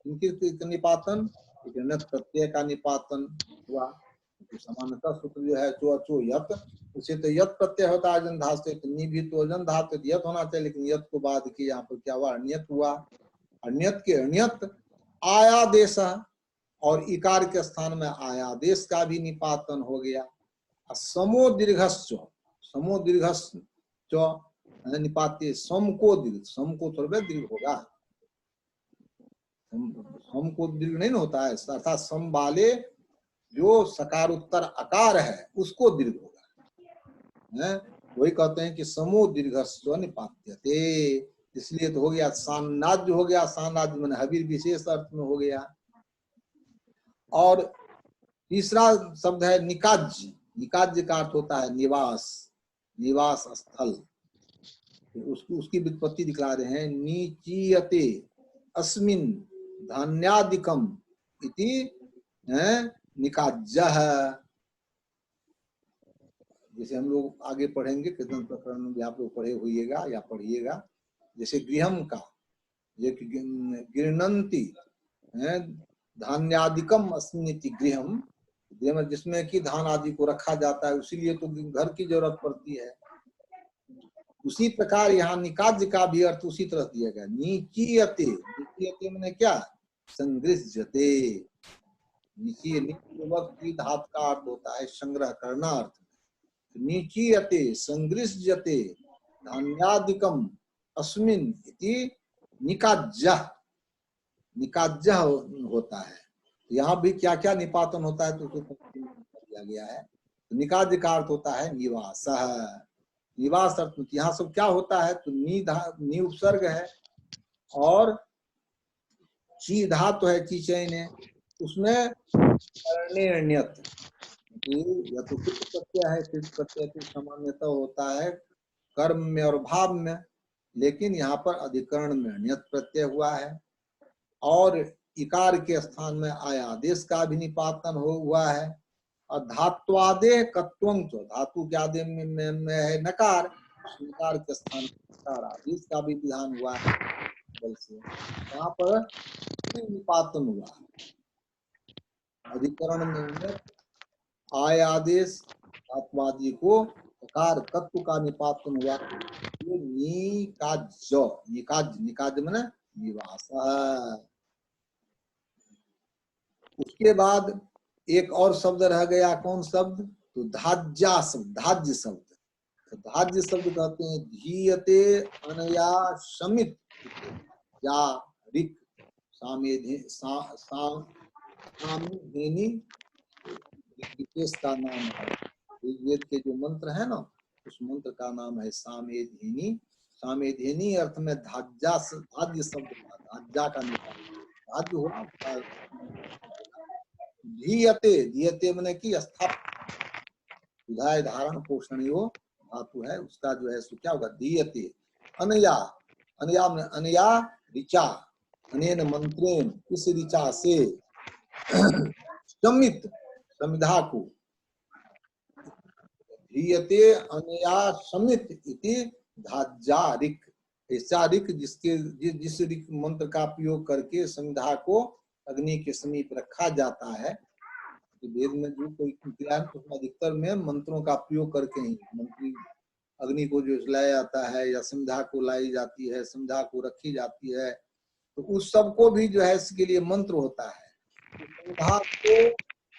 Speaker 1: इनके निपातन, ण्यत प्रत्यय का निपातन हुआ। तो समानता सूत्र जो है चो अचो यत, उसे तो यत प्रत्यय होता है अजन धातु से, नी भी तो अजन धातु यत होना चाहिए, लेकिन यत को बाद की यहाँ पर क्या हुआ? अण्यत हुआ। अण्यत के अण्यत आयादेश, और इकार के स्थान में आयादेश का भी निपातन हो गया। समो दीर्घश्च, समो दीर्घश्च निपात्य, सम को दीर्घ, सम को थोड़ा दीर्घ होगा, सम को दीर्घ नहीं होता है, अर्थात सम वाले जो सकार उत्तर आकार है उसको दीर्घ होगा। वही कहते हैं कि समो दीर्घस्व निपात्यते, इसलिए तो हो गया सान्नाज्य, हो गया सान्नाज्य मैंने हबीर विशेष अर्थ में हो गया। और तीसरा शब्द है निकाज्य। निकाज्य का अर्थ होता है निवास, निवास स्थल। उसकी व्युत्पत्ति दिखला रहे हैं, नीचीयते अस्मिन धान्यादिकम इति निकाज्यः। जैसे हम लोग आगे पढ़ेंगे, कीर्तन प्रकरण में भी आप लोग पढ़े होइएगा या पढ़िएगा। जैसे गृहम का, एक गृह्णन्ति धान्यादिकम अस्मिति गृहम, जिसमें कि धान आदि को रखा जाता है, उसीलिए तो घर की जरूरत पड़ती है। उसी प्रकार यहाँ निकाज का भी अर्थ उसी तरह दिया गया। निकीयते, निकीयते मैंने क्या, संगृह्यते। की धातु का अर्थ होता है संग्रह करना अर्थ। निकीयते संगृह्यते धान्यादिकम अस्मिन इति निकाज्य, निकाज्य होता है। यहाँ भी क्या क्या निपातन होता है तो उसको दिया गया है। तो निकाज्य का अर्थ होता है निवास, निवास अर्थ। यहाँ सब क्या होता है तो नी उपसर्ग है और ची धातु है चीचैने, उसमें कर्णेण्यत या तो कृत प्रत्यय है, कृत प्रत्यय की सामान्यता होता है कर्म में और भाव में, लेकिन यहाँ पर अधिकरण में ण्यत प्रत्यय हुआ है। और इकार के स्थान में आयादेश का भी निपातन हुआ है। और धात्वादे कत्वं, धातु के आदे में है नकार, नकार के स्थान पर आदेश का भी विधान हुआ है। यहाँ पर निपातन हुआ, अधिकरण में आयादेश धात्वादी को कार तत्व का निपातन हुआ। ये निकाज, निकाज, निकाज माने निवास। उसके बाद एक और शब्द रह गया, कौन शब्द, तो धाज्या शब्द, धाज्य शब्द। तो धाज्य शब्द कहते हैं धीयते अनया शमित या ऋक सामेधेनी विशेष का नाम है। ऋग्वेद के जो मंत्र है ना, उस मंत्र का नाम है सामेधेनी। सामेधेनी अर्थ में धाज्या, धाज्य शब्द, धाज्या का निपात, धाज्य हुआ। धीयते, धीयते मैंने की स्थापित, विधाय धारण पोषणीय धातु है, उसका जो है सो क्या होगा, धीयते। अनया, अनया में अनया ऋचा, अनेन मंत्रेण, इस ऋचा से समित, समिधा को, धीयते अनया समित इति धाज्या ऋक। ऐसा ऋक जिसके जिस ऋक मंत्र का प्रयोग करके समिधा को अग्नि के समीप रखा जाता है। वेद में जो कोई क्रिया है उसमें अधिकतर में मंत्रों का प्रयोग करके ही मंत्री अग्नि को जो जलाया जाता है या समिधा को लाई जाती है, समिधा को रखी जाती है, तो उस सब को भी जो है इसके लिए मंत्र होता है। समिधा को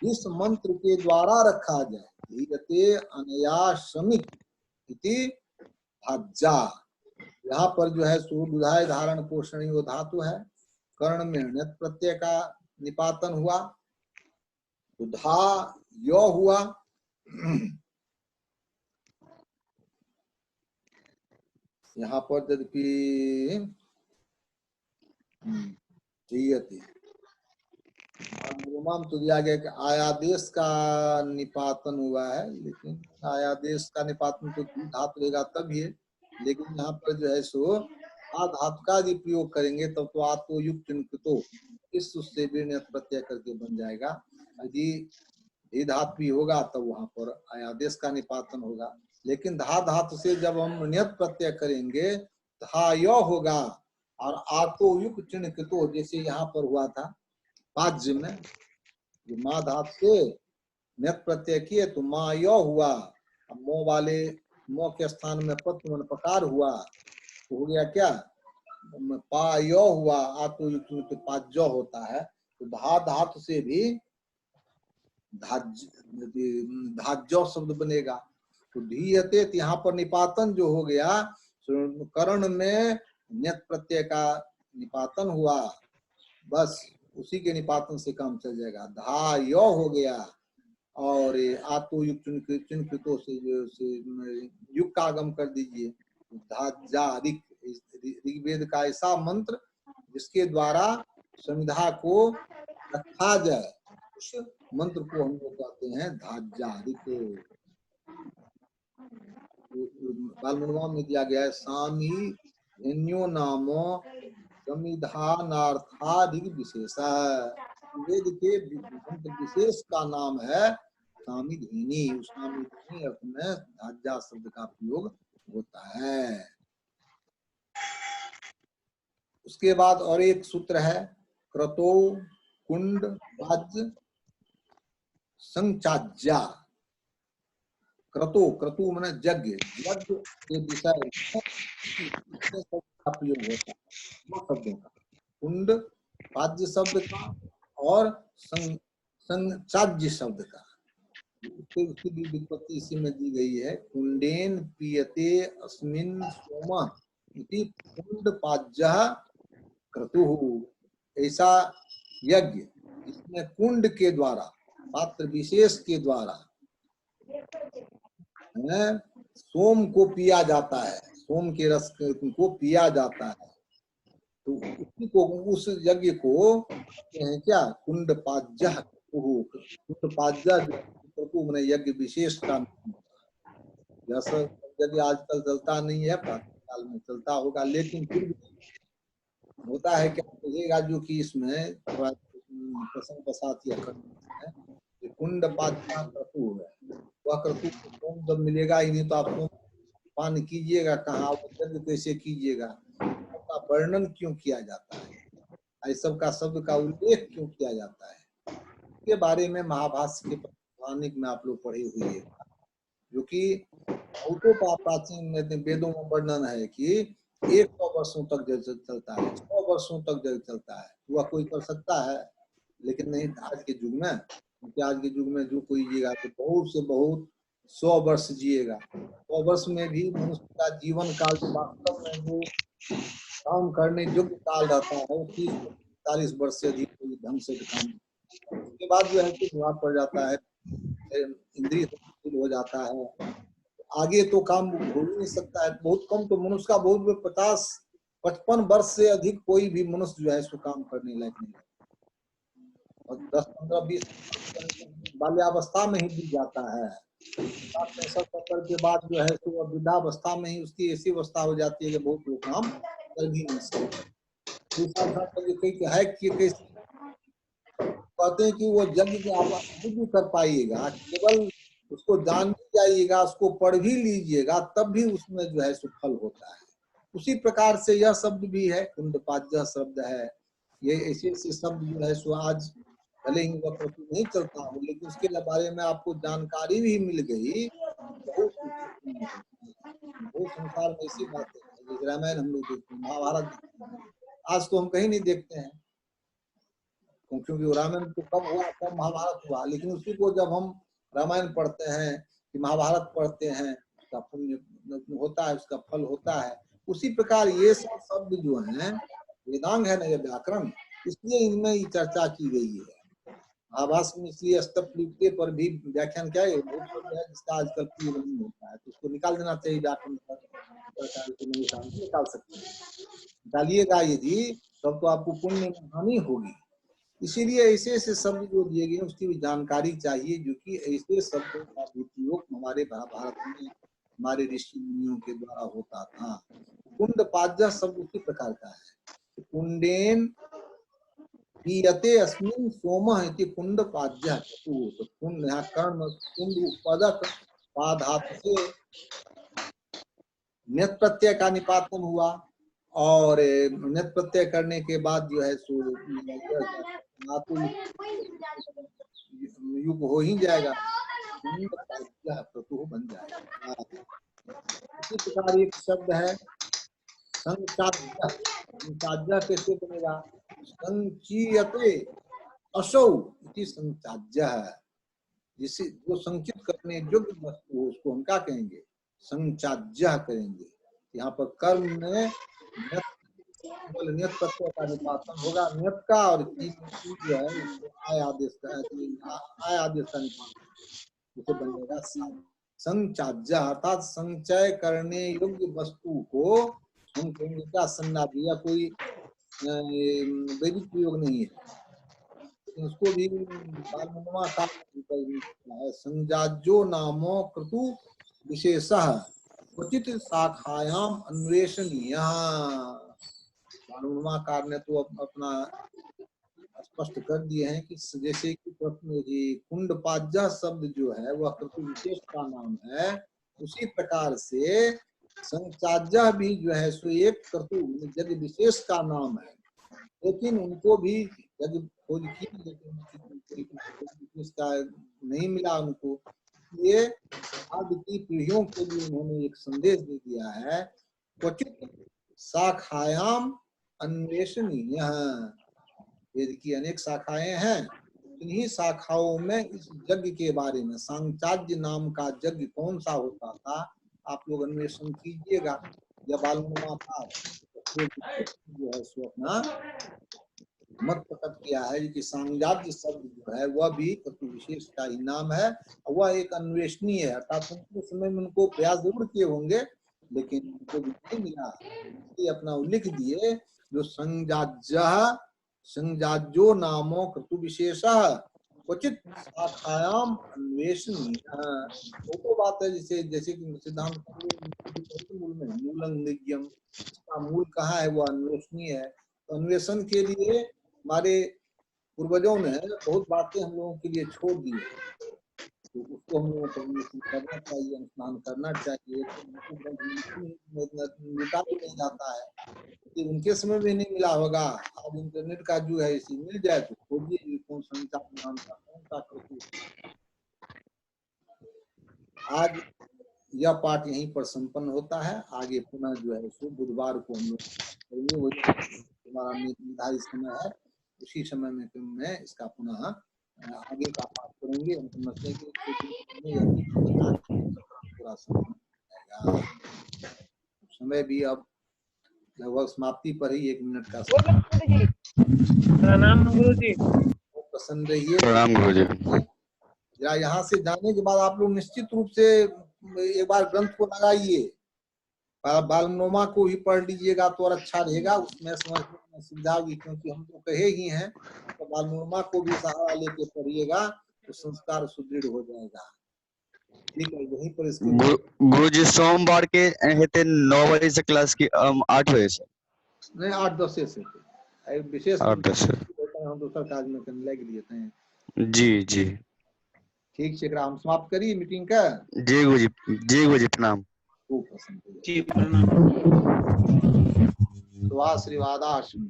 Speaker 1: इस मंत्र के द्वारा रखा जाए, धीयते अनया समित इति धाज्या। यहाँ पर जो है सुविधाय धारण पोषणीय धातु है, कर्ण में ण्यत प्रत्यय का निपातन हुआ, तो धा यो हुआ। यहाँ पर यद्यपि तो दिया गया कि आयादेश का निपातन हुआ है, लेकिन आयादेश का निपातन तो धातु रहेगा तभी है, लेकिन यहाँ पर जो है सो आ धातु का यदि प्रयोग करेंगे तब तो आतो युक्त तो इस उससे भी ण्यत प्रत्यय करके बन जाएगा। यदि धातु भी होगा तब वहां पर आयादेश का निपातन होगा। लेकिन धा धातु से जब हम ण्यत प्रत्यय करेंगे धा य होगा और आतो युक्त चिन्ह, जैसे यहाँ पर हुआ था पाज्य में, जो माँ धातु से ण्यत प्रत्यय किए तो माँ य हुआ, मो वाले मो के स्थान में पत्र मन पकार हुआ तो हो गया क्या, पा यो हुआ, आतो युक्त पाज्य होता है। तो धा धातु से भी धाज्य शब्द बनेगा। तो धीयते यहाँ पर निपातन जो हो गया, कर्ण में ण्यत प्रत्यय का निपातन हुआ, बस उसी के निपातन से काम चल जाएगा। धा यो हो गया और आतो युक्त चिन्ह से युग का आगम कर दीजिए, धाज्या ऋक। ऋग्वेद का ऐसा मंत्र जिसके द्वारा समिधा को रखा जाए, उस मंत्र को हम लोग कहते हैं धाज्या ऋक। बालमनुमा में दिया गया है सामी धेन्यो नामो समिधानार्थाधिक विशेष। वेद के मंत्र विशेष का नाम है सामिधेनी। उस सामिधेनी अर्थ में धाज्या शब्द का प्रयोग होता है। उसके बाद और एक सूत्र है क्रतो कुंड पाज्य संचाज्या। क्रतो, क्रतु माने यज्ञ, यज्ञ के विषय में का प्रयोग होता है दो शब्दों का, कुंड पाज्य शब्द का और संचाज्य शब्द का। उसकी भी व्युत्पत्ति इसी में दी गई है, कुंडेन पीयते अस्मिन् सोमः इति कुंड पाज्यः क्रतुः। ऐसा यज्ञ जिसमें कुंड के द्वारा, पात्र विशेष के द्वारा सोम को पिया जाता है, सोम के रस को पिया जाता है, तो उसी को, उस यज्ञ को क्या कुंड पाज्यः कुंड पाज्यः मैंने यज्ञ विशेष का जैसा यज्ञ आजकल चलता नहीं है, प्राचीन काल में चलता होगा, लेकिन फिर भी होता है क्या कहिएगा जो कि इसमें प्रसंग के साथ यह है कुंड पाज्य क्रतु है, वह क्रतु सोम जब मिलेगा ही नहीं तो आप सोम पान कीजिएगा कहाँ, यज्ञ कैसे कीजिएगा, उसका वर्णन क्यों किया जाता है, इस सब का शब्द का उल्लेख क्यों किया जाता है, इसके बारे में महाभाष्य के पौराणिक में आप लोग पढ़े हुए हैं, जो कि बहुतों प्राचीन वेदों में वर्णन है कि 100 वर्षों तक जल चलता है, 100 वर्षों तक जल चलता है, वह कोई कर सकता है, लेकिन नहीं आज के युग में, क्योंकि आज के युग में जो कोई जिएगा तो बहुत से बहुत 100 वर्ष जिएगा, 100 वर्ष में भी मनुष्य का जीवन काल वास्तव में जो काम करने योग्य काल रहता है वो 30-40 वर्ष से अधिक कोई ढंग से काम, उसके बाद जो है कि प्रभाव पड़ जाता है, इंद्रिय हो जाता है, आगे तो काम हो ही नहीं सकता है, बहुत कम तो मनुष्य का बहुत 50-55 वर्ष से अधिक कोई भी मनुष्य जो है इसको काम करने लायक नहीं है, और 10-15-20 बाल्यावस्था में ही बीत जाता है, 60-70 के बाद जो है तो वृद्धावस्था में ही उसकी ऐसी अवस्था हो जाती है कि बहुत लोग काम कर भी नहीं सकते। है कि कैसे कहते हैं कि वो यज्ञ के आप भी कर पाइएगा, केवल उसको जान भी जाइएगा, उसको पढ़ भी लीजिएगा, तब भी उसमें जो है सुफल होता है। उसी प्रकार से यह शब्द भी है, कुंडपाज्य शब्द है, ये ऐसे ऐसे शब्द जो है सो आज भले ही वह प्रस्तुत नहीं चलता हो, लेकिन उसके बारे में आपको जानकारी भी मिल गई, बहुत संसार में ऐसी बातें हैं, रामायण हम लोग देखते हैं, महाभारत देखते हैं, आज तो हम कहीं नहीं देखते हैं, क्योंकि रामायण तो कब हुआ, कब महाभारत हुआ, लेकिन उसी को जब हम रामायण पढ़ते हैं कि महाभारत पढ़ते हैं, उसका पुण्य होता है, उसका फल होता है। उसी प्रकार ये सब शब्द जो हैं वेदांग है ना, ये व्याकरण, इसलिए इनमें ही चर्चा की गई है। आभास में इसलिए स्तप्लिप्ते पर भी व्याख्यान क्या है, बहुत शब्द है जिसका आजकल प्रयोग नहीं होता है, तो उसको निकाल देना चाहिए, व्याकरण निकाल सकते हैं, निकालिएगा यदि तब तो आपको पुण्य में हानि होगी। इसीलिए ऐसे ऐसे शब्द जो दिए गए उसकी भी जानकारी चाहिए, जो कि ऐसे शब्दों का उपयोग हमारे भारत में हमारे ऋषि मुनियों के द्वारा होता था। कुंड पाज्य शब्द उसी प्रकार का है, कुंडेन पीयते अस्मिन् सोमः इति कुंड पाज्य, तो कुंड यहाँ कर्म कुंड उत्पादक पाधातु से नियत प्रत्यय का निपातन हुआ, और नियत प्रत्यय करने के बाद जो है सो युग हो ही जाएगा, तो बन जाएगा। इसी प्रकार एक शब्द है संचाज्य, संचाज्य कैसे बनेगा, संचीयते असौ इति संचाज्य है, जिसे जो संचित करने योग्य वस्तु उसको हम क्या कहेंगे, संचाज्य करेंगे। यहाँ पर कर्म में नियत प्रत्यय का निपातन होगा, नियत का, और जो है आय आदेश का निपातन, उसे बनेगा संचाज्य, अर्थात संचय करने योग्य वस्तु को हम कहेंगे क्या, संनादि, या कोई वैदिक प्रयोग नहीं है, उसको भी संजाज्यो नामो क्रतु विशेषः क्वचित शाखायाम अन्वेषणीय। कार ने तो अपना स्पष्ट कर दिए हैं कि जैसे कि कुंड पाज्य शब्द जो है वह क्रतु विशेष का नाम है, उसी प्रकार से संचाज्य भी जो है सो एक कर्तु यज्ञ विशेष का नाम है, लेकिन उनको भी यज्ञ खोज की, लेकिन इसका नहीं मिला उनको। ये आदि की पीढ़ियों के लिए उन्होंने एक संदेश दे दिया है, क्वचित शाखायाम अन्वेषणीय। वेद की अनेक शाखाएं हैं, इन्हीं शाखाओं में इस यज्ञ के बारे में, सांचाज्य नाम का यज्ञ कौन सा होता था, आप लोग अन्वेषण कीजिएगा। या बालनुमा था जो है सो अपना मत प्रकट किया है कि सांजाज्य शब्द जो है वह भी कर्तु विशेष का ही नाम है, वह एक अन्वेषणीय है, अर्थात उनके समय में उनको प्रयास जरूर किए होंगे लेकिन उनको भी नहीं मिला। ये अपना उल्लेख दिए जो संजाज्यो नामो कर्तु विशेष क्वचित शाखायाम अन्वेषणीय। वो तो बात है जैसे कि सिद्धांत मूल में मूलंग निज्ञम, इसका मूल कहाँ है, वो अन्वेषणीय है। तो अन्वेषण के लिए हमारे पूर्वजों ने बहुत बातें हम लोगों के लिए छोड़ दी, तो उसको हम लोगों को करना चाहिए, अनुष्ठान करना चाहिए। मिटा भी नहीं जाता है कि उनके समय में नहीं मिला होगा, अब इंटरनेट का जो है इसी मिल जाए तो खोजिए कौन संचार नाम का कौन सा कर्तु। आज यह पाठ यहीं पर संपन्न होता है, आगे पुनः जो है सो बुधवार को हम लोग हमारा निर्धारित समय है, उसी समय में मैं इसका पुनः आगे का पाठ करेंगे। हम समझते हैं कि पूरा संपन्न जाएगा। समय भी अब लगभग समाप्ति पर ही 1 मिनट का
Speaker 2: प्रणाम गुरु जी।
Speaker 1: प्रसन्न रहिए।
Speaker 4: प्रणाम गुरु जी।
Speaker 1: या यहाँ से जाने के बाद आप लोग निश्चित रूप से एक बार ग्रंथ को लगाइए, बालनुमा को भी पढ़ लीजिएगा तो और अच्छा रहेगा, उसमें समझने में सुविधा होगी, क्योंकि हम तो कहे ही हैं तो बालनुमा को भी सहारा लेके पढ़िएगा तो संस्कार सुदृढ़ हो जाएगा। ठीक है, यहीं पर इसको
Speaker 4: गुरु जी सोमवार के हेते 9 बजे से क्लास की 8 बजे से
Speaker 1: नहीं 8-10 से विशेष
Speaker 4: 8-10
Speaker 1: हम दूसरा काज में करने लग लिए थे।
Speaker 4: जी जी
Speaker 1: ठीक है, हम समाप्त करिए मीटिंग का।
Speaker 4: जी गुरु जी प्रणाम।
Speaker 1: खूब पसंद
Speaker 2: जी प्रणाम।
Speaker 1: श्रीवादाश्रम।